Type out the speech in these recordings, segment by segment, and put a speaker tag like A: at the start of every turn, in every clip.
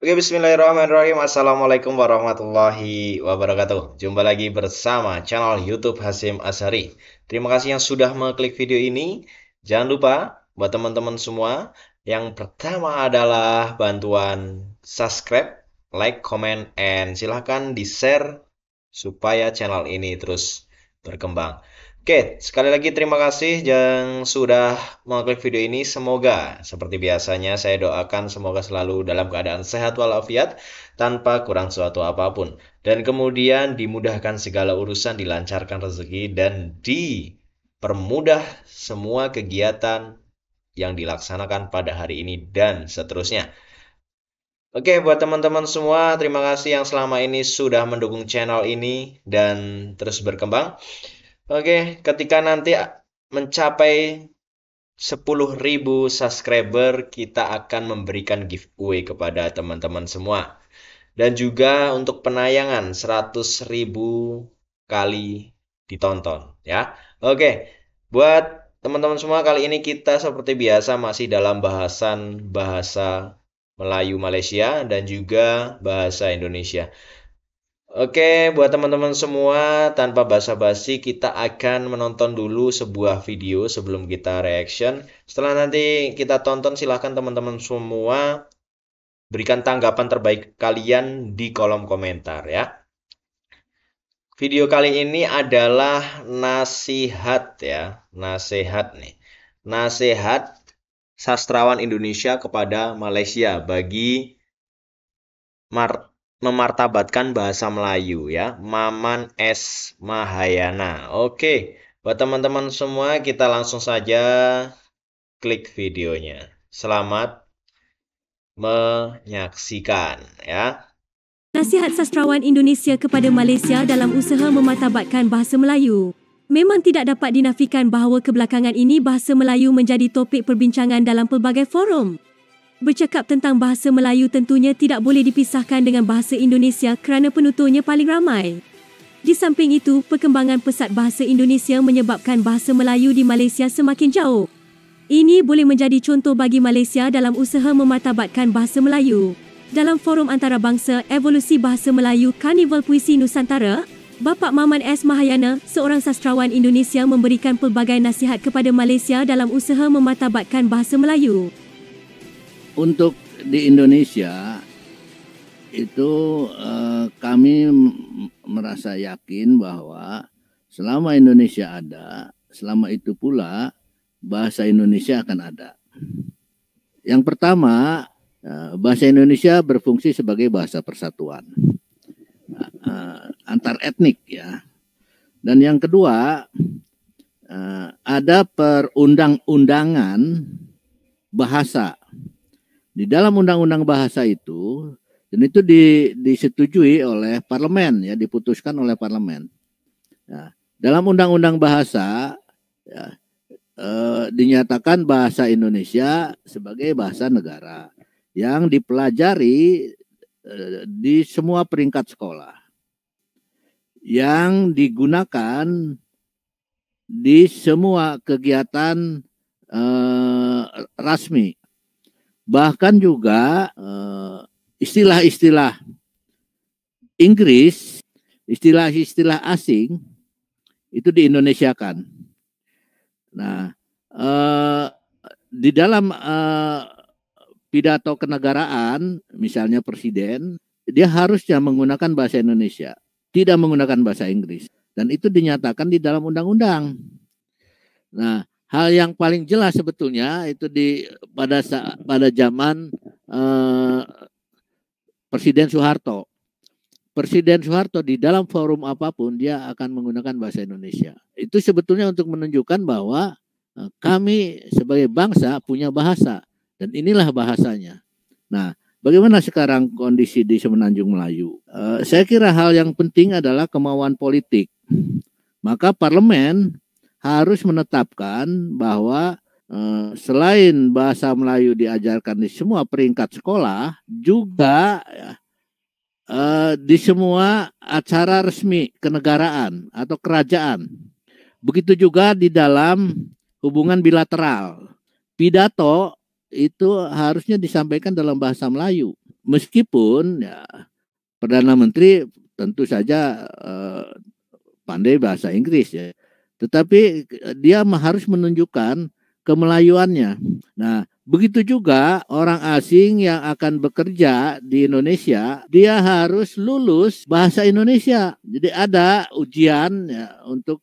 A: Oke, bismillahirrahmanirrahim. Assalamualaikum warahmatullahi wabarakatuh. Jumpa lagi bersama channel YouTube Hasim Ashari. Terima kasih yang sudah mengklik video ini. Jangan lupa buat teman-teman semua, yang pertama adalah bantuan subscribe, like, comment, and silahkan di-share supaya channel ini terus berkembang. Oke, sekali lagi terima kasih yang sudah mengklik video ini. Semoga seperti biasanya saya doakan semoga selalu dalam keadaan sehat walafiat tanpa kurang suatu apapun. Dan kemudian dimudahkan segala urusan, dilancarkan rezeki, dan dipermudah semua kegiatan yang dilaksanakan pada hari ini dan seterusnya. Oke, buat teman-teman semua, terima kasih yang selama ini sudah mendukung channel ini dan terus berkembang. Oke, ketika nanti mencapai 10.000 subscriber, kita akan memberikan giveaway kepada teman-teman semua. Dan juga untuk penayangan 100.000 kali ditonton ya. Oke, buat teman-teman semua, kali ini kita seperti biasa masih dalam bahasan bahasa Melayu Malaysia dan juga bahasa Indonesia. Oke, buat teman-teman semua, tanpa basa-basi kita akan menonton dulu sebuah video sebelum kita reaction. Setelah nanti kita tonton, silahkan teman-teman semua berikan tanggapan terbaik kalian di kolom komentar ya. Video kali ini adalah nasihat ya, nasihat nih. Nasihat sastrawan Indonesia kepada Malaysia bagi memartabatkan bahasa Melayu ya. Maman S. Mahayana. Oke, buat teman-teman semua kita langsung saja klik videonya. Selamat menyaksikan ya.
B: Nasihat sastrawan Indonesia kepada Malaysia dalam usaha memartabatkan bahasa Melayu. Memang tidak dapat dinafikan bahawa kebelakangan ini bahasa Melayu menjadi topik perbincangan dalam pelbagai forum. Bercakap tentang bahasa Melayu tentunya tidak boleh dipisahkan dengan bahasa Indonesia kerana penuturnya paling ramai. Di samping itu, perkembangan pesat bahasa Indonesia menyebabkan bahasa Melayu di Malaysia semakin jauh. Ini boleh menjadi contoh bagi Malaysia dalam usaha memartabatkan bahasa Melayu. Dalam forum antarabangsa Evolusi Bahasa Melayu Karnival Puisi Nusantara, Bapak Maman S. Mahayana, seorang sastrawan Indonesia, memberikan pelbagai nasihat kepada Malaysia dalam usaha memartabatkan bahasa Melayu.
C: Untuk di Indonesia itu kami merasa yakin bahwa selama Indonesia ada, selama itu pula bahasa Indonesia akan ada. Yang pertama, bahasa Indonesia berfungsi sebagai bahasa persatuan antar etnik ya. Dan yang kedua, ada perundang-undangan bahasa. Di dalam undang-undang bahasa itu, dan itu disetujui oleh parlemen ya, diputuskan oleh parlemen. Ya, dalam undang-undang bahasa ya, dinyatakan bahasa Indonesia sebagai bahasa negara yang dipelajari di semua peringkat sekolah, yang digunakan di semua kegiatan rasmi. Bahkan juga istilah-istilah Inggris, istilah-istilah asing itu di-Indonesiakan. Nah, di dalam pidato kenegaraan, misalnya presiden, dia harusnya menggunakan bahasa Indonesia, tidak menggunakan bahasa Inggris. Dan itu dinyatakan di dalam undang-undang. Nah, hal yang paling jelas sebetulnya itu pada zaman Presiden Soeharto. Presiden Soeharto di dalam forum apapun dia akan menggunakan bahasa Indonesia. Itu sebetulnya untuk menunjukkan bahwa kami sebagai bangsa punya bahasa dan inilah bahasanya. Nah, bagaimana sekarang kondisi di Semenanjung Melayu? Saya kira hal yang penting adalah kemauan politik. Maka parlemen harus menetapkan bahwa selain bahasa Melayu diajarkan di semua peringkat sekolah, juga di semua acara resmi kenegaraan atau kerajaan. Begitu juga di dalam hubungan bilateral. Pidato itu harusnya disampaikan dalam bahasa Melayu. meskipun ya Perdana Menteri tentu saja pandai bahasa Inggris ya, tetapi dia harus menunjukkan kemelayuannya. Nah, begitu juga orang asing yang akan bekerja di Indonesia, dia harus lulus bahasa Indonesia. Jadi ada ujian ya, untuk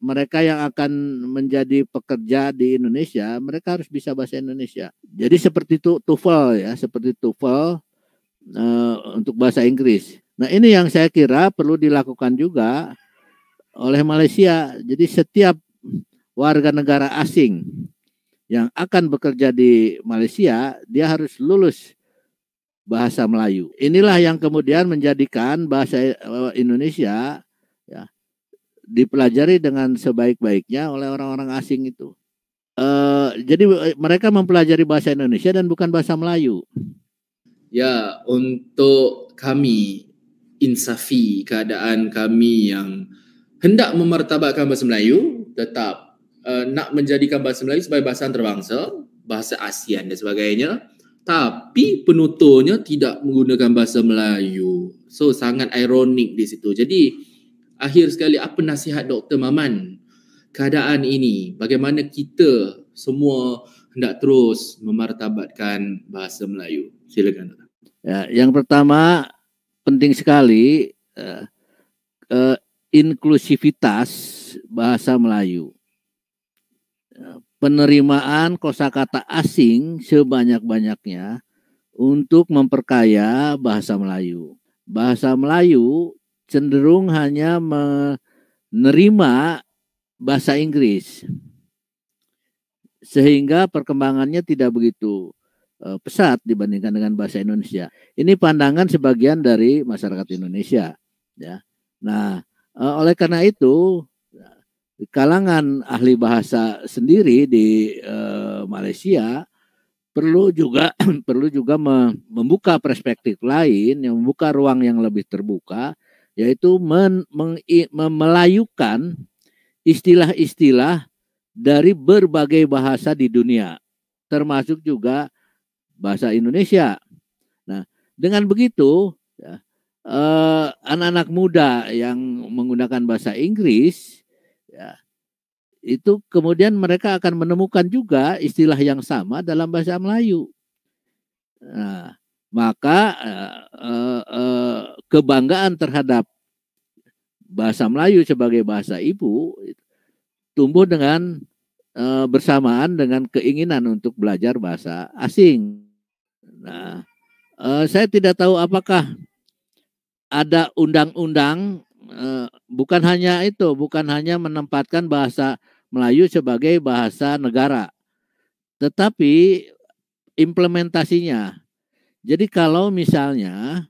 C: mereka yang akan menjadi pekerja di Indonesia, mereka harus bisa bahasa Indonesia. Jadi seperti itu TOEFL ya, seperti TOEFL untuk bahasa Inggris. Nah, ini yang saya kira perlu dilakukan juga oleh Malaysia. Jadi setiap warga negara asing yang akan bekerja di Malaysia, dia harus lulus bahasa Melayu. Inilah yang kemudian menjadikan bahasa Indonesia ya, dipelajari dengan sebaik-baiknya oleh orang-orang asing itu. Jadi mereka mempelajari bahasa Indonesia dan bukan bahasa Melayu.
D: Ya, untuk kami insafi keadaan kami yang hendak memartabatkan bahasa Melayu, tetap nak menjadikan bahasa Melayu sebagai bahasa antarabangsa, bahasa ASEAN dan sebagainya, tapi penuturnya tidak menggunakan bahasa Melayu. So sangat ironik di situ. Jadi akhir sekali, apa nasihat Dr. Maman keadaan ini? Bagaimana kita semua hendak terus memartabatkan bahasa Melayu? Silakan.
C: Ya, yang pertama penting sekali inklusivitas bahasa Melayu. Penerimaan kosakata asing sebanyak-banyaknya untuk memperkaya bahasa Melayu. Bahasa Melayu cenderung hanya menerima bahasa Inggris, sehingga perkembangannya tidak begitu pesat dibandingkan dengan bahasa Indonesia. Ini pandangan sebagian dari masyarakat Indonesia. Ya. Nah, oleh karena itu, di kalangan ahli bahasa sendiri di Malaysia perlu juga membuka perspektif lain, yang membuka ruang yang lebih terbuka, yaitu memelayukan istilah-istilah dari berbagai bahasa di dunia, termasuk juga bahasa Indonesia. Nah, dengan begitu ya, anak-anak muda yang menggunakan bahasa Inggris ya, itu kemudian mereka akan menemukan juga istilah yang sama dalam bahasa Melayu. Nah, maka kebanggaan terhadap bahasa Melayu sebagai bahasa ibu tumbuh dengan bersamaan dengan keinginan untuk belajar bahasa asing. Nah, saya tidak tahu apakah ada undang-undang, bukan hanya menempatkan bahasa Melayu sebagai bahasa negara, tetapi implementasinya. Jadi kalau misalnya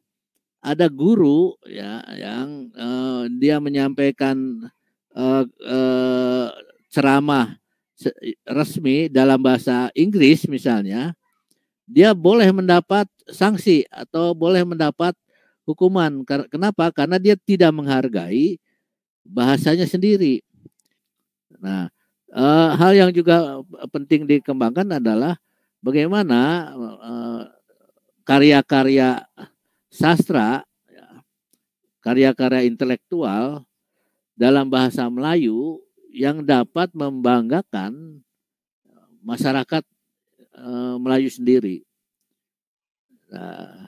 C: ada guru ya yang dia menyampaikan ceramah resmi dalam bahasa Inggris misalnya, dia boleh mendapat sanksi atau boleh mendapat hukuman. Kenapa? Karena dia tidak menghargai bahasanya sendiri. Nah, hal yang juga penting dikembangkan adalah bagaimana karya-karya sastra, karya-karya intelektual dalam bahasa Melayu yang dapat membanggakan masyarakat Melayu sendiri. Nah,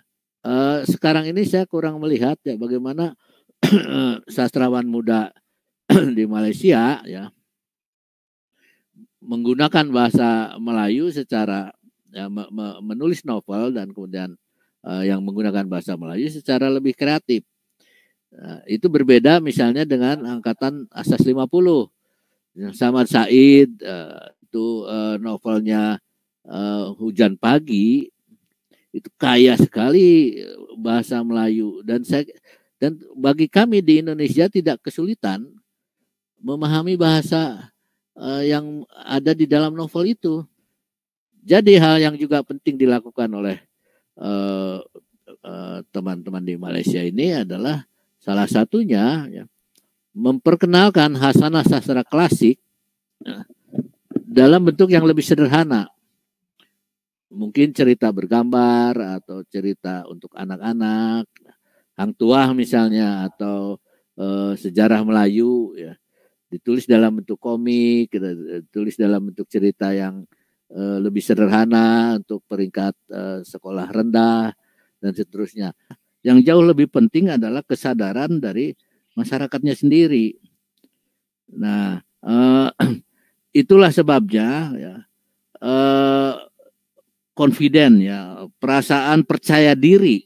C: sekarang ini saya kurang melihat ya bagaimana sastrawan muda di Malaysia ya menggunakan bahasa Melayu secara ya, menulis novel dan kemudian yang menggunakan bahasa Melayu secara lebih kreatif. Itu berbeda misalnya dengan angkatan Asas 50. Samad Said itu novelnya Hujan Pagi itu kaya sekali bahasa Melayu, dan bagi kami di Indonesia tidak kesulitan memahami bahasa yang ada di dalam novel itu. Jadi hal yang juga penting dilakukan oleh teman-teman di Malaysia ini adalah salah satunya ya, memperkenalkan hasanah sastra klasik dalam bentuk yang lebih sederhana. mungkin cerita bergambar atau cerita untuk anak-anak, hang tuah misalnya, atau sejarah Melayu ya, ditulis dalam bentuk komik, ditulis dalam bentuk cerita yang lebih sederhana untuk peringkat sekolah rendah dan seterusnya. Yang jauh lebih penting adalah kesadaran dari masyarakatnya sendiri. Nah, itulah sebabnya ya, confident ya, perasaan percaya diri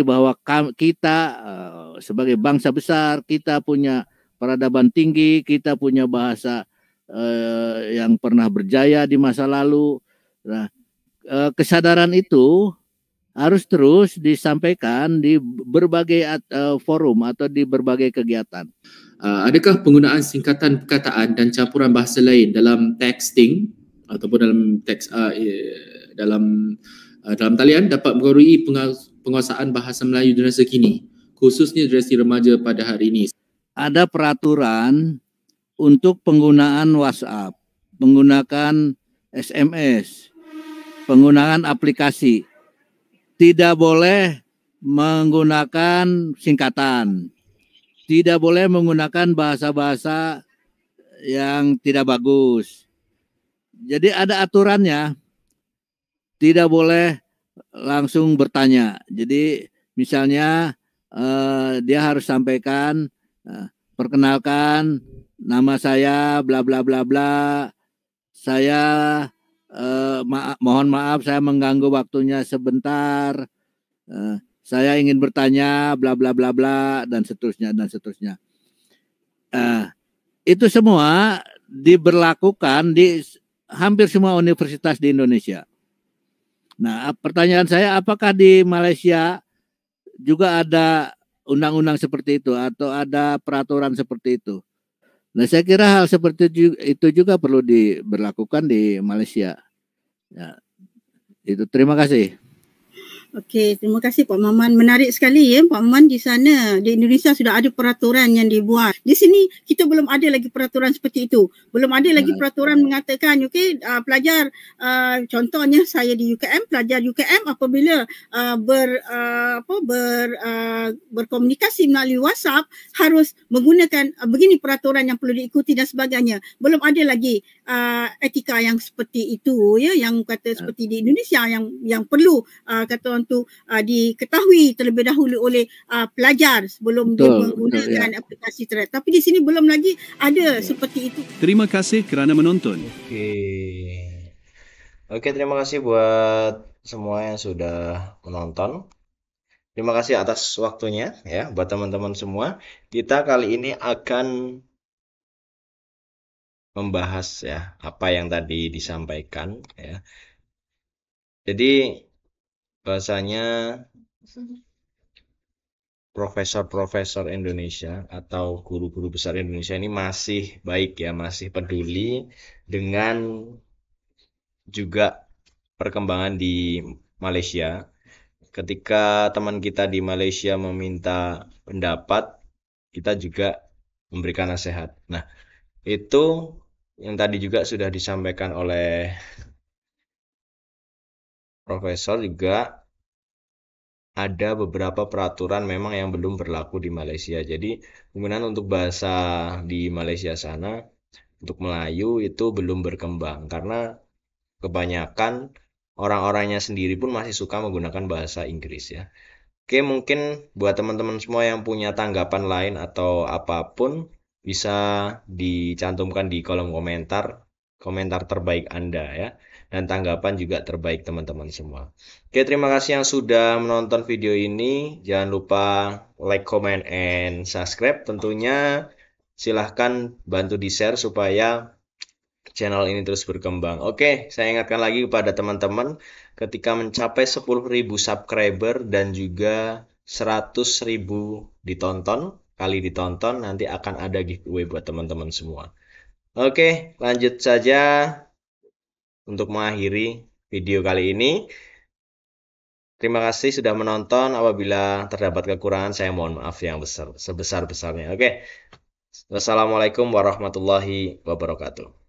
C: bahwa kita sebagai bangsa besar, kita punya peradaban tinggi, kita punya bahasa yang pernah berjaya di masa lalu. Nah, kesadaran itu harus terus disampaikan di berbagai forum atau di berbagai kegiatan.
D: Adakah penggunaan singkatan perkataan dan campuran bahasa lain dalam texting ataupun dalam teks dalam talian dapat mengaruhi penguasaan bahasa Melayu di masa kini, khususnya generasi remaja pada hari ini?
C: Ada peraturan untuk penggunaan WhatsApp, menggunakan SMS, penggunaan aplikasi. Tidak boleh menggunakan singkatan. Tidak boleh menggunakan bahasa-bahasa yang tidak bagus. Jadi ada aturannya. Tidak boleh langsung bertanya. Jadi misalnya dia harus sampaikan, perkenalkan nama saya bla bla bla bla. Saya mohon maaf saya mengganggu waktunya sebentar. Saya ingin bertanya bla bla bla bla dan seterusnya dan seterusnya. Itu semua diberlakukan di hampir semua universitas di Indonesia. Nah, pertanyaan saya, apakah di Malaysia juga ada undang-undang seperti itu atau ada peraturan seperti itu? Nah, saya kira hal seperti itu juga perlu diberlakukan di Malaysia. Ya, itu. Terima kasih.
E: Okey, terima kasih Pak Maman. Menarik sekali ya Pak Maman, di sana di Indonesia sudah ada peraturan yang dibuat. Di sini kita belum ada lagi peraturan seperti itu. Belum ada lagi peraturan mengatakan pelajar contohnya saya di UKM, pelajar UKM apabila berkomunikasi melalui WhatsApp harus menggunakan begini peraturan yang perlu diikuti dan sebagainya. Belum ada lagi etika yang seperti itu ya, yang kata seperti di Indonesia yang perlu kata untuk diketahui terlebih dahulu oleh pelajar sebelum dia menggunakan aplikasi internet. Tapi di sini belum lagi ada seperti itu.
F: Terima kasih kerana menonton.
A: Oke, terima kasih buat semua yang sudah menonton. Terima kasih atas waktunya ya buat teman-teman semua. Kita kali ini akan membahas ya apa yang tadi disampaikan ya. Jadi bahasanya profesor-profesor Indonesia atau guru-guru besar Indonesia ini masih baik ya, masih peduli dengan juga perkembangan di Malaysia. Ketika teman kita di Malaysia meminta pendapat, kita juga memberikan nasihat. Nah, itu yang tadi juga sudah disampaikan oleh Profesor, juga ada beberapa peraturan memang yang belum berlaku di Malaysia. Jadi penggunaan untuk bahasa di Malaysia sana untuk Melayu itu belum berkembang karena kebanyakan orang-orangnya sendiri pun masih suka menggunakan bahasa Inggris ya. Oke, mungkin buat teman-teman semua yang punya tanggapan lain atau apapun bisa dicantumkan di kolom komentar terbaik Anda ya. Dan tanggapan juga terbaik teman-teman semua. Oke, terima kasih yang sudah menonton video ini. Jangan lupa like, comment, and subscribe. Tentunya silahkan bantu di-share supaya channel ini terus berkembang. Oke, saya ingatkan lagi kepada teman-teman, ketika mencapai 10.000 subscriber dan juga 100.000 kali ditonton, nanti akan ada giveaway buat teman-teman semua. Oke, lanjut saja untuk mengakhiri video kali ini. Terima kasih sudah menonton. Apabila terdapat kekurangan, saya mohon maaf yang sebesar-besarnya. Oke. Wassalamualaikum warahmatullahi wabarakatuh.